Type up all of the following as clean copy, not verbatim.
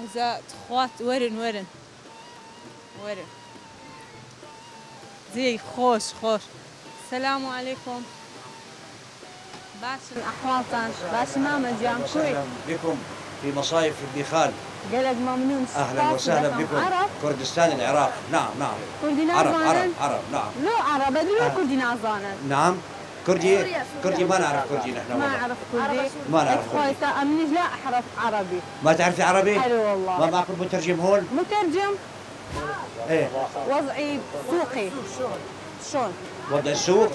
إذا تخوات ورن زي خوش. السلام عليكم. باش الأحوال طنش باش ماما جام كوي بكم في مصايف الدخان. قلق ممنون. أهلا وسهلا بكم. عرب كردستان العراق. نعم كردي عرب نعم. لو عرب لو كردي نازانا. نعم كردي ما نعرف كردي نحن. ما نعرف كردي. أمنيش لا أعرف عربي. ما تعرفي عربي؟ حلو والله. ما معكم مترجم هون؟ مترجم؟ ايه وضعي سوقي. شلون؟ وضع السوق؟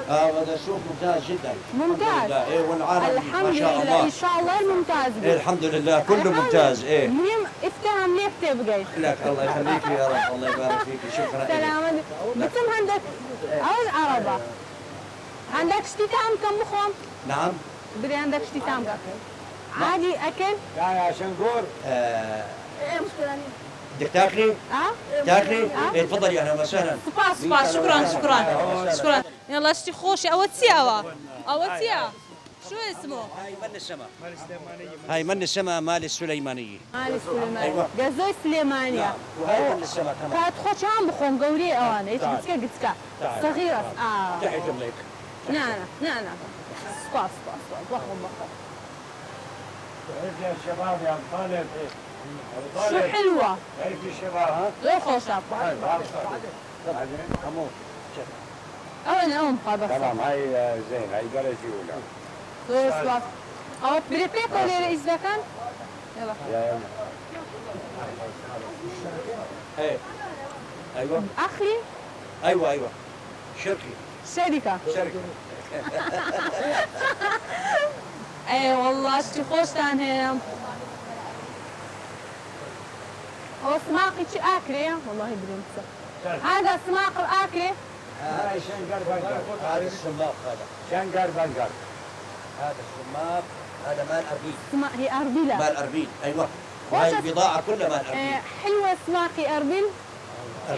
وضع السوق ممتاز جدا. ممتاز. ايه والعالم الحمد ما شاء لله الله. ان شاء الله الممتاز. إيه الحمد لله كله ممتاز. ايه مهم افتهم ليه تبقى. لك الله يخليك يا رب. الله يبارك فيك. شكرا لك. سلامة. بتم عندك أول عربة. عندك شتيتام كم بخوم؟ نعم. بدي عندك شتيتام عادي أكل؟ لا يا شنقور. ايه مشكلة. بدك تاكلي؟ تاكلي؟ ايه تفضلي اهلا وسهلا. سباس شكرا. يلا اشتي خوشي اوتسيا شو اسمه؟ هاي من السما مال السليمانية. أيوة. قصدي سليمانية. وهاي من السما كمان. كانت خوش عم بخون قولي أنا إيش قلتك صغيرة. تحت رجليك. نعم. سباس بخون. يا شباب يا طالب. شو حلوة. كيف الشباب؟ غير خوشة. أنا هذا. تمام هاي زين هاي درجة أولى. سباس. أو بريبيك ولا إذا كان؟ يلا. ايه ايوه. أخلي. ايوه. شركة. اي والله اشتي خوش كان هنا. هو سماقي شي اكلي والله بدون هذا سماق الاكلي. هاي شنقر بنقر. هذا السماق هذا. شنقر بنقر. هذا السماق هذا مال أربيل. هي أربيلة. مال أربيل أيوة. هاي البضاعة كلها مال أربيل. حلوة سماقي أربيل.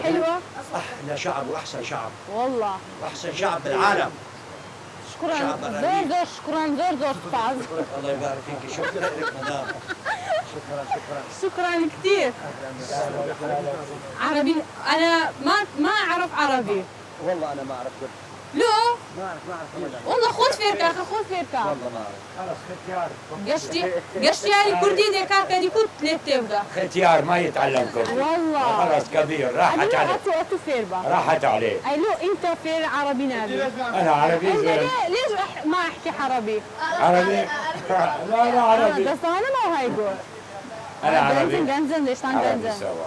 حلوة. أحلى شعب وأحسن شعب. والله. وأحسن شعب بالعالم. شكرا زور شكرا زور طاز. الله يبارك فيك. شكرا لك مدام. شكرا كثير. عربي أنا ما أعرف عربي. والله أنا ما أعرف كردي. لو؟ ما أعرف أبدا. والله خذ فيركا. والله ما أعرف. خلاص ختيار. قشتي كردي ديكا كدي كنت لتبدا. ختيار ما يتعلم كردي. والله. خلاص كبير راحت عليه. أتو فيربا. راحت عليه. أي لو أنت فير عربي نادي. أنا عربي زين. ليش ما أحكي عربي؟ عربي؟ لا عربي. بس أنا ما هاي يقول. أنا عربي. جنزن ليش عربي سوا.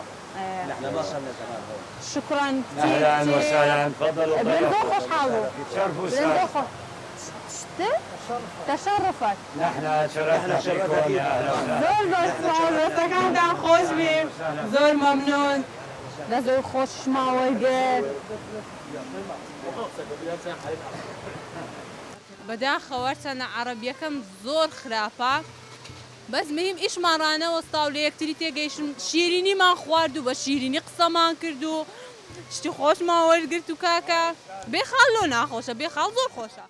نحن ما صرنا زمان هون. شكرا كثير. أهلا وسهلا تفضلوا. بندوخش حاله. تشرفوا استاذ. تشرفت. نحن شرفنا فيكم يا أهلا وسهلا. زور سكنت عن خوش بي. زور ممنون. زور خوش ما ورقت. بدا خورتنا عربيكم زور خرافة. بس مهم إيش ما رانا وسطاو ليكتري تيجيش شيريني ما خواردو بشيريني قصة ما كردو. شتي خوش ما ورقت وكاكا. بيخلونا خوشة بيخل زور خوشة.